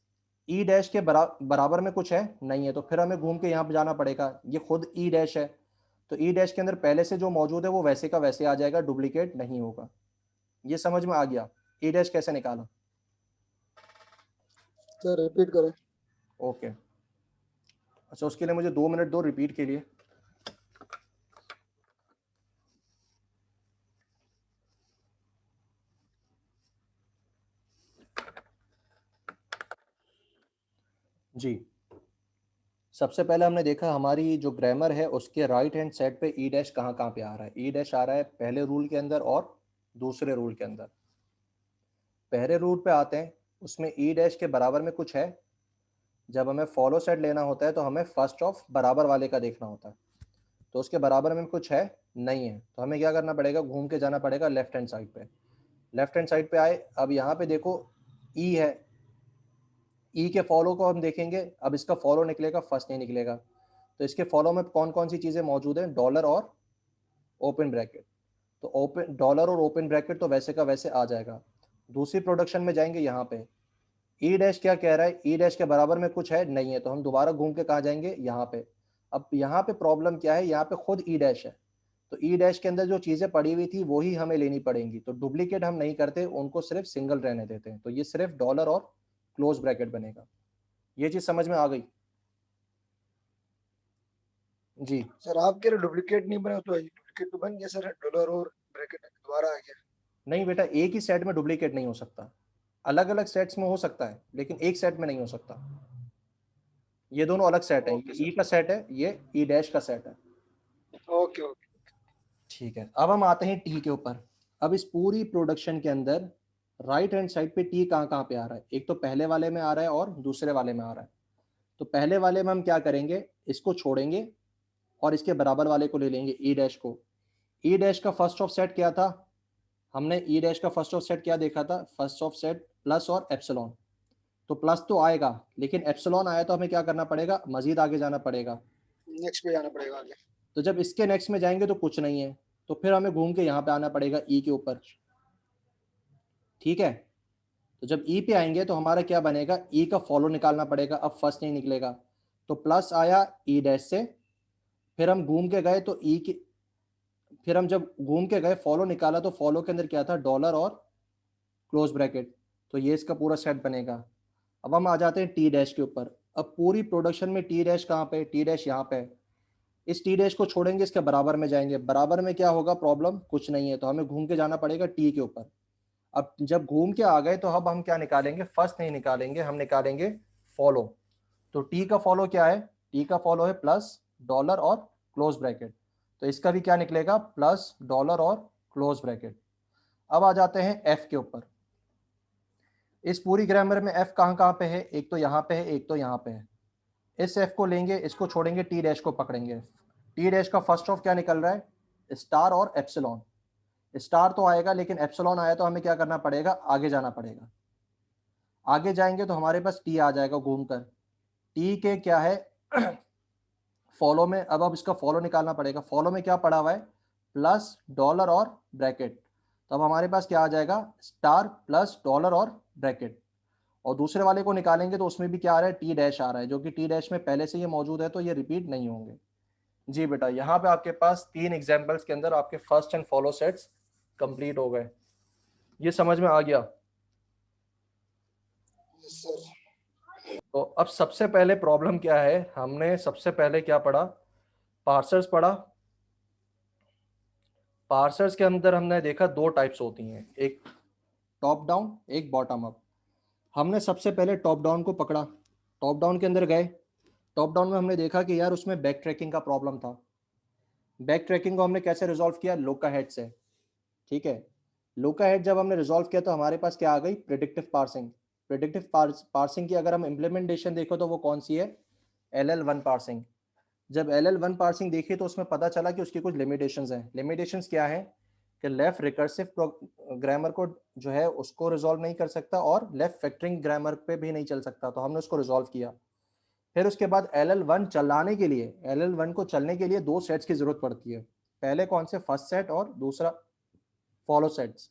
ई डैश के बराबर में कुछ है नहीं है, तो फिर हमें घूम के यहाँ पे जाना पड़ेगा, ये खुद ई डैश है तो ई डैश के अंदर पहले से जो मौजूद है वो वैसे का वैसे आ जाएगा, डुप्लीकेट नहीं होगा। ये समझ में आ गया ई डैश कैसे निकाला? सर रिपीट करें। ओके, अच्छा उसके लिए मुझे 2 मिनट दो रिपीट के लिए। जी, सबसे पहले हमने देखा हमारी जो ग्रामर है उसके राइट हैंड साइड पे ई डैश कहाँ कहाँ पे आ रहा है। ई डैश आ रहा है पहले रूल के अंदर और दूसरे रूल के अंदर। पहले रूल पे आते हैं, उसमें ई डैश के बराबर में कुछ है, जब हमें फॉलो सेट लेना होता है तो हमें फर्स्ट ऑफ बराबर वाले का देखना होता है, तो उसके बराबर में कुछ है नहीं है, तो हमें क्या करना पड़ेगा, घूम के जाना पड़ेगा लेफ्ट हैंड साइड पे। लेफ्ट हैंड साइड पे आए, अब यहाँ पे देखो ई है, ई के फॉलो को हम देखेंगे, अब इसका फॉलो निकलेगा, फर्स्ट नहीं निकलेगा, तो इसके फॉलो में कौन कौन सी चीजें मौजूद हैं, डॉलर और ओपन ब्रैकेट। तो ओपन डॉलर और ओपन ब्रैकेट तो वैसे का वैसे आ जाएगा। दूसरी प्रोडक्शन में जाएंगे, यहाँ पे ई डैश क्या कह रहा है, ई डैश के बराबर में कुछ है नहीं है, तो हम दोबारा घूम के कहाँ जाएंगे, यहाँ पे। अब यहाँ पे प्रॉब्लम क्या है, यहाँ पे खुद ई डैश है, तो ई डैश के अंदर जो चीजें पड़ी हुई थी वही हमें लेनी पड़ेंगी, तो डुप्लीकेट हम नहीं करते, उनको सिर्फ सिंगल रहने देते हैं, तो ये सिर्फ डॉलर और क्लोज ब्रैकेट बनेगा। ये चीज समझ में आ गई? जी सर आप कह रहे डुप्लीकेट नहीं बने, तो डुप्लीकेट तो बन गया सर, डॉलर और ब्रैकेट दोबारा आ गया। नहीं बेटा, एक ही सेट में डुप्लीकेट नहीं हो सकता, अलग अलग सेट्स में हो सकता है लेकिन एक सेट में नहीं हो सकता। ये दोनों अलग सेट है, ओके ये ई सर, का सेट है, ये ई डैश का सेट है। Okay okay. ठीक है, अब हम आते हैं टी के ऊपर। अब इस पूरी प्रोडक्शन के अंदर राइट हैंड साइड पे टी कहाँ कहाँ पे आ रहा है, एक तो पहले वाले में आ रहा है और दूसरे वाले में आ रहा है। तो पहले वाले में हम क्या करेंगे, इसको छोड़ेंगे और इसके बराबर वाले को ले लेंगे, ई डैश को। ई डैश का फर्स्ट ऑफ सेट क्या था, हमने ई डैश का फर्स्ट ऑफ सेट क्या देखा था, फर्स्ट ऑफ सेट प्लस और एप्सिलॉन। तो प्लस तो आएगा लेकिन एप्सिलॉन आया तो हमें क्या करना पड़ेगा, मजीद आगे जाना पड़ेगा। नेक्स्ट पे जाना पड़ेगा आगे। तो जब इसके नेक्स्ट में जाएंगे तो कुछ नहीं है, तो फिर हमें घूम के यहाँ पे आना पड़ेगा ई के ऊपर। ठीक है, तो जब ई पे आएंगे तो हमारा क्या बनेगा, ई का फॉलो निकालना पड़ेगा, अब फर्स्ट नहीं निकलेगा, तो प्लस आया ई डैश से, फिर हम घूम के गए तो ई के, फिर हम जब घूम के गए फॉलो निकाला तो फॉलो के अंदर क्या था, डॉलर और क्लोज ब्रैकेट, तो ये इसका पूरा सेट बनेगा। अब हम आ जाते हैं टी डैश के ऊपर। अब पूरी प्रोडक्शन में टी डैश कहाँ पे, टी डैश यहाँ पे, इस टी डैश को छोड़ेंगे, इसके बराबर में जाएंगे, बराबर में क्या होगा, प्रॉब्लम कुछ नहीं है, तो हमें घूम के जाना पड़ेगा टी के ऊपर। अब जब घूम के आ गए तो अब हम क्या निकालेंगे, फर्स्ट नहीं निकालेंगे, हम निकालेंगे फॉलो। तो टी का फॉलो क्या है, टी का फॉलो है प्लस डॉलर और क्लोज ब्रैकेट, तो इसका भी क्या निकलेगा, प्लस डॉलर और क्लोज ब्रैकेट। अब आ जाते हैं एफ के ऊपर। इस पूरी ग्रामर में एफ कहाँ कहाँ पे है, एक तो यहाँ पे है, एक तो यहाँ पे है। इस एफ को लेंगे, इसको छोड़ेंगे, टी डैश को पकड़ेंगे। टी डैश का फर्स्ट ऑफ क्या निकल रहा है, स्टार और एप्सिलॉन। स्टार तो आएगा लेकिन एप्सिलॉन आया तो हमें क्या करना पड़ेगा, आगे जाना पड़ेगा। आगे जाएंगे तो हमारे पास टी आ जाएगा घूमकर। टी के क्या है फॉलो में, अब इसका फॉलो निकालना पड़ेगा। फॉलो में क्या पड़ा हुआ है, प्लस डॉलर और ब्रैकेट, तो अब हमारे पास क्या आ जाएगा, स्टार प्लस डॉलर और ब्रैकेट। और दूसरे वाले को निकालेंगे तो उसमें भी क्या आ रहा है, टी डैश आ रहा है, जो कि टी डैश में पहले से ये मौजूद है तो ये रिपीट नहीं होंगे। जी बेटा, यहाँ पे आपके पास 3 एग्जाम्पल्स के अंदर आपके first and follow sets complete हो गए। ये समझ में आ गया? Yes sir. तो अब सबसे पहले प्रॉब्लम क्या है, हमने सबसे पहले क्या पढ़ा, पार्सर्स पढ़ा। पार्सर्स के अंदर हमने देखा 2 टाइप्स होती हैं, एक टॉप डाउन, एक बॉटम अप। हमने सबसे पहले टॉप डाउन को पकड़ा, टॉप डाउन के अंदर गए। टॉप डाउन में हमने देखा कि यार उसमें बैक ट्रैकिंग का प्रॉब्लम था। बैक ट्रैकिंग को हमने कैसे रिजॉल्व किया, लोका हेड से। ठीक है, लोका हेड जब हमने रिजॉल्व किया तो हमारे पास क्या आ गई, प्रेडिक्टिव पार्सिंग। प्रेडिक्टिव पार्सिंग की अगर हम इम्प्लीमेंटेशन देखो तो वो कौन सी है, LL1 पार्सिंग। जब LL1 पार्सिंग देखी तो उसमें पता चला कि उसकी कुछ लिमिटेशंस हैं। लिमिटेशंस क्या है कि लेफ्ट रिकर्सिव ग्रामर को जो है उसको रिजॉल्व नहीं कर सकता और लेफ्ट फैक्टरिंग ग्रामर पे भी नहीं चल सकता, तो हमने उसको रिजॉल्व किया। फिर उसके बाद LL1 चलाने के लिए, LL1 को चलने के लिए 2 सेट्स की जरूरत पड़ती है। पहले कौन से? फर्स्ट सेट और दूसरा फॉलो सेट्स।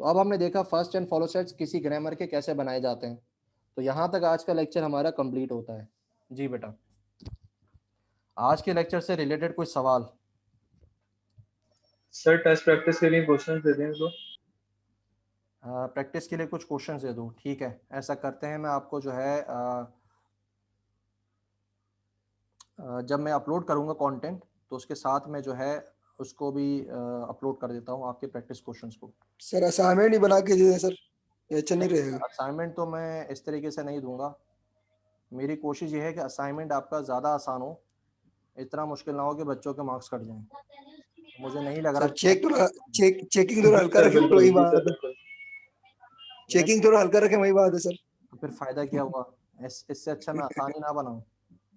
तो अब हमने देखा फर्स्ट एंड फॉलो सेट्स किसी ग्रामर के कैसे बनाए जाते हैं। तो यहाँ तक आज का लेक्चर हमारा कंप्लीट होता है। जी बेटा, आज के लेक्चर से रिलेटेड कोई सवाल? सर टेस्ट प्रैक्टिस के लिए क्वेश्चन दे दें तो। प्रैक्टिस के लिए कुछ क्वेश्चन दे दूँ? ठीक है, ऐसा करते हैं, मैं आपको जो है जब मैं अपलोड करूँगा कंटेंट तो उसके साथ में जो है उसको भी अपलोड कर देता हूँ आपके प्रैक्टिस क्वेश्चंस को। सर असाइनमेंट ही बना के दे दें सर, ये अच्छा नहीं रहेगा? असाइनमेंट तो मैं इस तरीके से नहीं दूंगा। मेरी कोशिश ये है कि असाइनमेंट आपका ज़्यादा आसान हो, इतना मुश्किल ना हो कि बच्चों के मार्क्स कट जाएं। मुझे नहीं लग रहा सर चेकिंग थोड़ा जी हल्का सर रखें, बिल्कुल, वही जी बात सर है। बिल्कुल। चेकिंग थोड़ा हल्का रखें, वही बात है सर। तो फिर फ़ायदा क्या हुआ? इससे अच्छा मैं आसानी ना बनाऊं,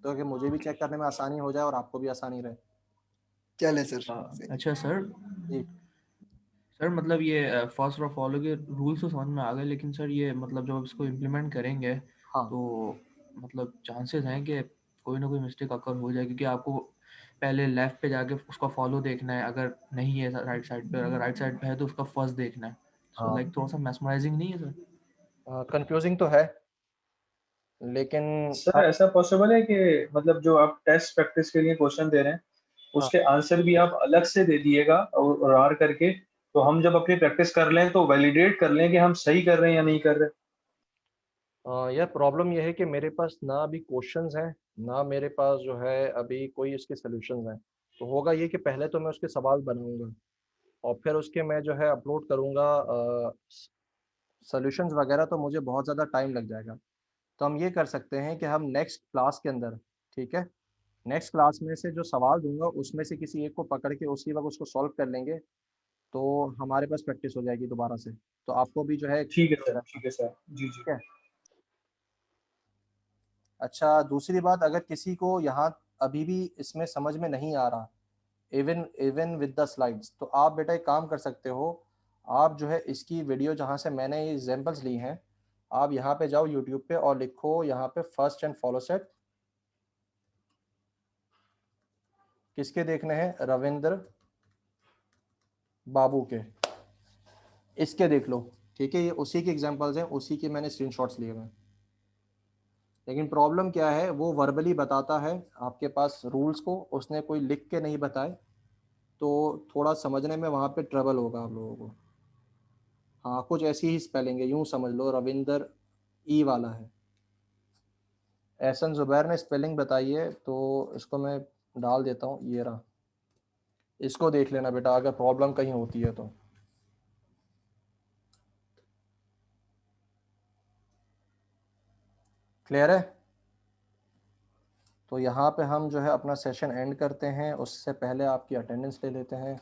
तो कि मुझे भी चेक करने में आसानी हो जाए और आपको भी आसानी रहे। चले सर। अच्छा सर, जी सर मतलब ये फर्स्ट और फॉलो के रूल्स तो समझ में आ गए, लेकिन सर ये मतलब जब इसको इम्प्लीमेंट करेंगे हाँ, तो मतलब चांसेस हैं कि कोई ना कोई मिस्टेक अकर हो जाए, क्योंकि आपको पहले लेफ्ट पे जाके उसका फॉलो देखना है, अगर नहीं है राइट साइड पे, अगर राइट साइड पे है तो उसका फर्स्ट देखना है। सो हाँ, लाइक थोड़ा सा मैस्मराइजिंग नहीं है सर? कंफ्यूजिंग तो है, लेकिन सर ऐसा पॉसिबल है कि मतलब जो आप टेस्ट प्रैक्टिस के लिए क्वेश्चन दे रहे हैं हाँ, उसके आंसर भी आप अलग से दे दिएगा और आर करके, तो हम जब अपनी प्रैक्टिस कर लें तो वैलिडेट कर लें कि हम सही कर रहे हैं या नहीं कर रहे। यह प्रॉब्लम यह है कि मेरे पास ना अभी क्वेश्चंस हैं, ना मेरे पास जो है अभी कोई इसके सॉल्यूशंस हैं। तो होगा ये कि पहले तो मैं उसके सवाल बनाऊंगा और फिर उसके मैं जो है अपलोड करूंगा सॉल्यूशंस वगैरह, तो मुझे बहुत ज़्यादा टाइम लग जाएगा। तो हम ये कर सकते हैं कि हम नेक्स्ट क्लास के अंदर, ठीक है, नेक्स्ट क्लास में से जो सवाल दूंगा उसमें से किसी एक को पकड़ के उसी वक्त उसको सॉल्व कर लेंगे, तो हमारे पास प्रैक्टिस हो जाएगी दोबारा से, तो आपको भी जो है ठीक है हो सर, जाएगा। ठीक है सर, जी जी। ठीक है। अच्छा, दूसरी बात, अगर किसी को यहाँ अभी भी इसमें समझ में नहीं आ रहा, even even with the slides, तो आप बेटा एक काम कर सकते हो, आप जो है इसकी वीडियो जहाँ से मैंने ये एग्जाम्पल्स ली हैं, आप यहाँ पे जाओ यूट्यूब पे और लिखो यहाँ पे फर्स्ट एंड फॉलो सेट। किसके देखने हैं? रविंद्र बाबू के। इसके देख लो, ठीक है, ये उसी के एग्जांपल्स हैं, उसी के मैंने स्क्रीनशॉट्स लिए हुए हैं। लेकिन प्रॉब्लम क्या है, वो वर्बली बताता है आपके पास रूल्स को, उसने कोई लिख के नहीं बताए, तो थोड़ा समझने में वहाँ पे ट्रबल होगा आप लोगों को। हाँ, कुछ ऐसी ही स्पेलिंग है, यूँ समझ लो, रविंदर ई वाला है। एहसन जुबैर ने स्पेलिंग बताई है, तो इसको मैं डाल देता हूँ, ये रहा, इसको देख लेना बेटा अगर प्रॉब्लम कहीं होती है तो। क्लियर है? तो यहाँ पे हम जो है अपना सेशन एंड करते हैं, उससे पहले आपकी अटेंडेंस ले लेते हैं।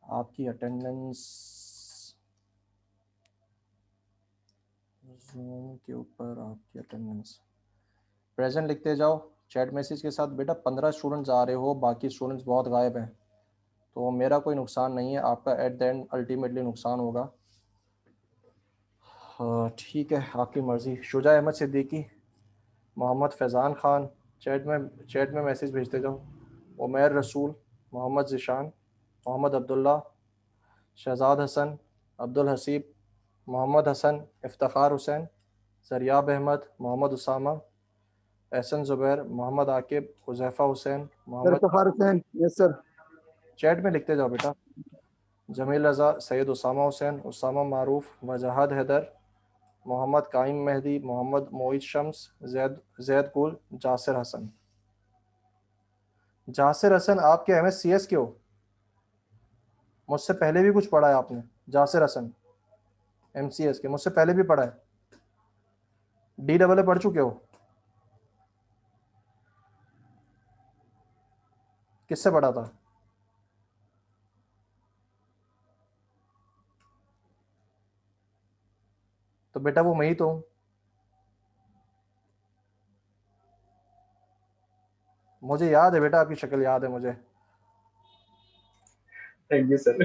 आपकी अटेंडेंस जूम के ऊपर, आपकी अटेंडेंस प्रेजेंट लिखते जाओ चैट मैसेज के साथ। बेटा 15 स्टूडेंट्स आ रहे हो, बाकी स्टूडेंट्स बहुत गायब हैं, तो मेरा कोई नुकसान नहीं है, आपका एट द एंड अल्टीमेटली नुकसान होगा। हाँ ठीक है, आपकी मर्ज़ी। शुजा अहमद सिद्दीकी, मोहम्मद फैज़ान ख़ान, चैट में मैसेज भेजते जाओ। Umair Rasool, Mohammad Zeeshan, Mohammad Abdullah, Shahzad Hasan, Abdul Haseeb, Mohammad Hasan, Iftikhar Hussain, Sariyab Ahmed, Mohammad Usama, Ehsan Zubair, Mohammad Aqib, Huzaifa Hussain, sir Mohammad. Iftikhar Hussain, yes sir. Chat में लिखते जाओ बेटा। जमील रज़ा, सैयद उसामा हुसैन, उसामा मारूफ, वजहद हैदर, मोहम्मद काइम मेहदी, मोहम्मद मोइद शम्स, जैद कुल, जासिर हसन। जासिर हसन, आपके MSCS के हो? मुझसे पहले भी कुछ पढ़ा है आपने? जासिर हसन MCS के मुझसे पहले भी पढ़ा है? DAA पढ़ चुके हो? किससे पढ़ा था? तो बेटा वो मैं ही तो हूँ, मुझे याद है बेटा, आपकी शक्ल याद है मुझे। Thank you sir.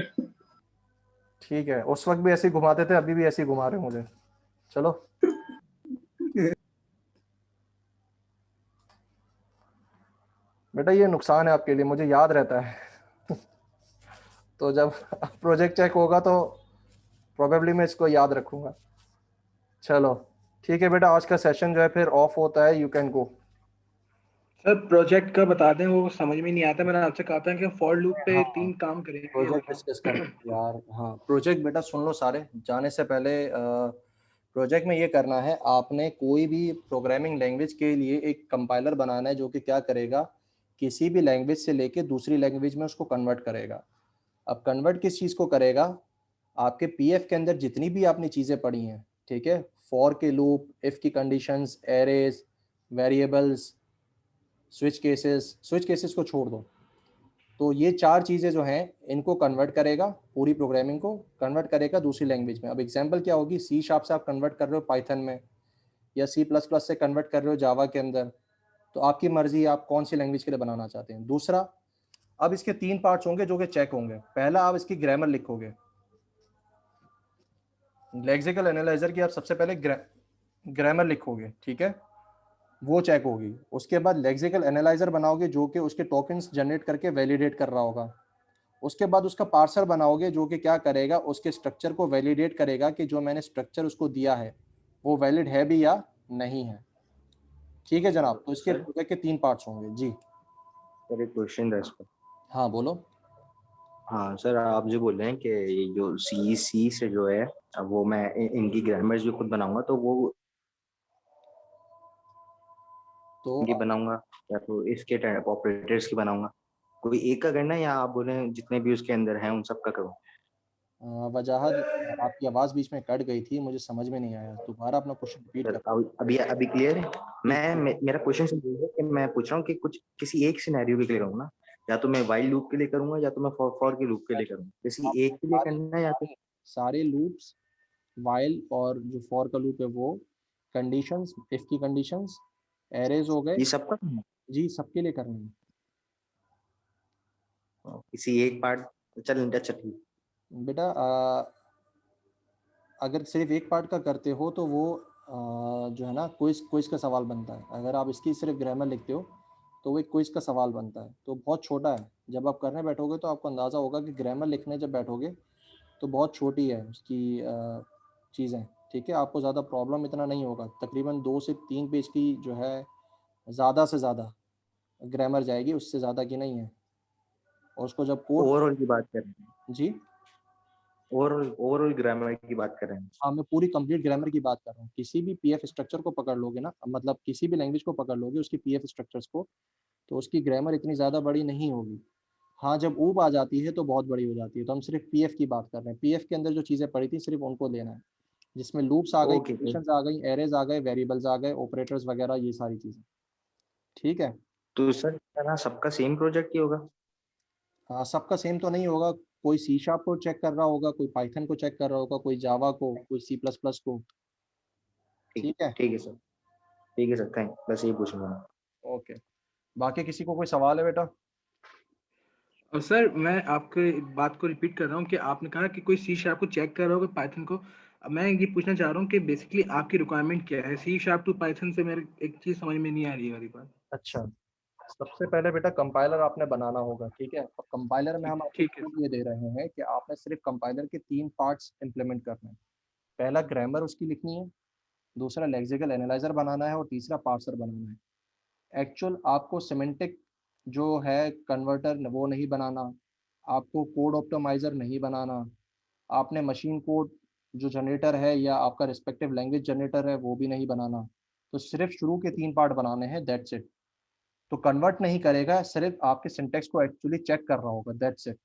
ठीक है, उस वक्त भी ऐसे ही घुमाते थे, अभी भी ऐसे ही घुमा रहे हैं मुझे। चलो बेटा ये नुकसान है आपके लिए, मुझे याद रहता है तो जब प्रोजेक्ट चेक होगा तो प्रोबेबली मैं इसको याद रखूंगा। चलो ठीक है बेटा, आज का सेशन जो है फिर ऑफ होता है, you can go. Sir project का बता दें, वो समझ में नहीं आता। मैंने आपसे कहा था कि फॉर लूप पे हाँ 3 काम करेंगे, ये प्रोजेक्ट बताओ। डिस्कस करें यार। हाँ प्रोजेक्ट बेटा सुन लो सारे, जाने से पहले प्रोजेक्ट में ये करना है, आपने कोई भी प्रोग्रामिंग लैंग्वेज के लिए एक कंपाइलर बनाना है जो कि क्या करेगा, किसी भी लैंग्वेज से लेके दूसरी लैंग्वेज में उसको कन्वर्ट करेगा। अब कन्वर्ट किस चीज़ को करेगा, आपके पीएफ के अंदर जितनी भी आपने चीज़ें पढ़ी हैं, ठीक है, फॉर के लूप, इफ़ की conditions, arrays, variables, switch cases को छोड़ दो, तो ये 4 चीज़ें जो हैं इनको कन्वर्ट करेगा, पूरी प्रोग्रामिंग को कन्वर्ट करेगा दूसरी लैंग्वेज में। अब एग्जांपल क्या होगी, सी शार्प से आप कन्वर्ट कर रहे हो पाइथन में, या सी प्लस प्लस से कन्वर्ट कर रहे हो जावा के अंदर, तो आपकी मर्जी है आप कौन सी लैंग्वेज के लिए बनाना चाहते हैं। दूसरा, अब इसके 3 पार्ट्स होंगे जो कि चेक होंगे। पहला, आप इसकी ग्रामर लिखोगे, लेक्सिकल एनालाइजर की आप सबसे पहले ग्रामर लिखोगे, ठीक है, वो चेक होगी। उसके बाद लेक्सिकल एनालाइजर बनाओगे जो कि उसके टोकन्स जनरेट करके वैलिडेट कर रहा होगा। उसके बाद उसका पार्सर बनाओगे जो कि क्या करेगा, उसके स्ट्रक्चर को वैलिडेट करेगा कि जो मैंने स्ट्रक्चर उसको दिया है वो वैलिड है भी या नहीं है। ठीक है जनाब, तो इसके सर प्रोजेक्ट के 3 पार्ट्स होंगे जी। सर एक क्वेश्चन था इस पर। हाँ बोलो। हाँ सर, आप जो बोल रहे हैं कि ये जो सी से जो है, अब वो मैं इनकी ग्रामर जो खुद बनाऊंगा तो वो तो इनकी बनाऊंगा या तो इसके ऑपरेटर्स की बनाऊंगा? कोई एक का करना है या आप बोल रहे हैं जितने भी उसके अंदर हैं उन सब का करूँ? वजाहत, आपकी आवाज़ बीच में कट गई थी, मुझे समझ में नहीं आया, दोबारा अपना क्वेश्चन रिपीट सर कर। अभी क्लियर है? मेरा क्वेश्चन सिंपल है कि मैं पूछ रहा हूँ कि कुछ किसी एक सिनेरियो के लिए करूँ ना, या तो मैं वाइल लूप के लिए करूंगा या तो मैं फॉर के लूप के लिए करूँगा, किसी एक के लिए करना है या तो सारे लूप्स, वाइल और जो फॉर का लूप है वो, कंडीशंस, इफ की कंडीशंस, एरेज हो गए ये सबका करना जी, सबके लिए करनी है है? किसी एक पार्ट चल अच्छा ठीक। बेटा। अगर सिर्फ एक पार्ट का करते हो तो वो जो है ना, क्विज क्विज का सवाल बनता है। अगर आप इसकी सिर्फ ग्रामर लिखते हो तो वो एक क्विज का सवाल बनता है, तो बहुत छोटा है। जब आप करने बैठोगे तो आपको अंदाज़ा होगा कि ग्रामर लिखने जब बैठोगे तो बहुत छोटी है उसकी चीज़ें, ठीक है, आपको ज़्यादा प्रॉब्लम इतना नहीं होगा। तकरीबन 2 से 3 पेज की जो है ज़्यादा से ज़्यादा ग्रामर जाएगी, उससे ज़्यादा की नहीं है। और उसको जब कोड, ओवरऑल की बात कर रहे हैं, जी ओवरऑल ग्रामर की बात कर रहे हैं। हाँ मैं पूरी कंप्लीट ग्रामर की बात कर रहा हूँ। किसी भी पीएफ स्ट्रक्चर को पकड़ लोगे ना, मतलब किसी भी लैंग्वेज को पकड़ लोगे उसकी पीएफ स्ट्रक्चर्स को, तो उसकी ग्रामर इतनी ज़्यादा बड़ी नहीं होगी। हाँ जब ऊब आ जाती है तो बहुत बड़ी हो जाती है। तो हम सिर्फ पीएफ की बात कर रहे हैं, पीएफ के अंदर जो चीज़ें पड़ी थी सिर्फ उनको लेना है, जिसमें लूप्स आ गई, ओके कंडीशंस आ गई, एरेज आ गए, वेरिएबल्स आ गए, ऑपरेटर्स वगैरह, ये सारी चीज़ें, ठीक है। तो सर ना सबका सेम प्रोजेक्ट ही होगा? हाँ सबका सेम तो नहीं होगा, कोई सी शार्प को चेक कर रहा होगा, कोई पाइथन को चेक कर रहा होगा, कोई जावा को, कोई सी प्लस प्लस को, ठीक ठीक है। ठीक है सर, ठीक है सर, थैंक, बस यही पूछूंगा मैं। ओके, बाकी किसी को कोई सवाल है बेटा? और सर मैं आपके बात को रिपीट कर रहा हूँ कि आपने कहा कि कोई सी शार्प को चेक कर रहा होगा, पाइथन को। अब मैं ये पूछना चाह रहा हूँ कि बेसिकली आपकी रिक्वायरमेंट क्या है? सी शार्प टू पाइथन से मेरे एक चीज़ समझ में नहीं आ रही है वाली बात। अच्छा, सबसे पहले बेटा कंपाइलर आपने बनाना होगा, ठीक है। अब कंपाइलर में हम आपको ठीक है। टूल ये दे रहे हैं कि आपने सिर्फ कंपाइलर के 3 पार्ट्स इंप्लीमेंट करने हैं। पहला ग्रामर उसकी लिखनी है, दूसरा लेक्सिकल एनालाइजर बनाना है, और तीसरा पार्सर बनाना है। एक्चुअल आपको सिमेंटिक जो है कन्वर्टर वो नहीं बनाना, आपको कोड ऑप्टिमाइज़र नहीं बनाना, आपने मशीन कोड जो जनरेटर है या आपका रिस्पेक्टिव लैंग्वेज जनरेटर है वो भी नहीं बनाना। तो सिर्फ शुरू के 3 पार्ट बनाने हैं, दैट्स इट। तो कन्वर्ट नहीं करेगा, सिर्फ आपके सिंटेक्स को एक्चुअली चेक कर रहा होगा, दैट्स इट।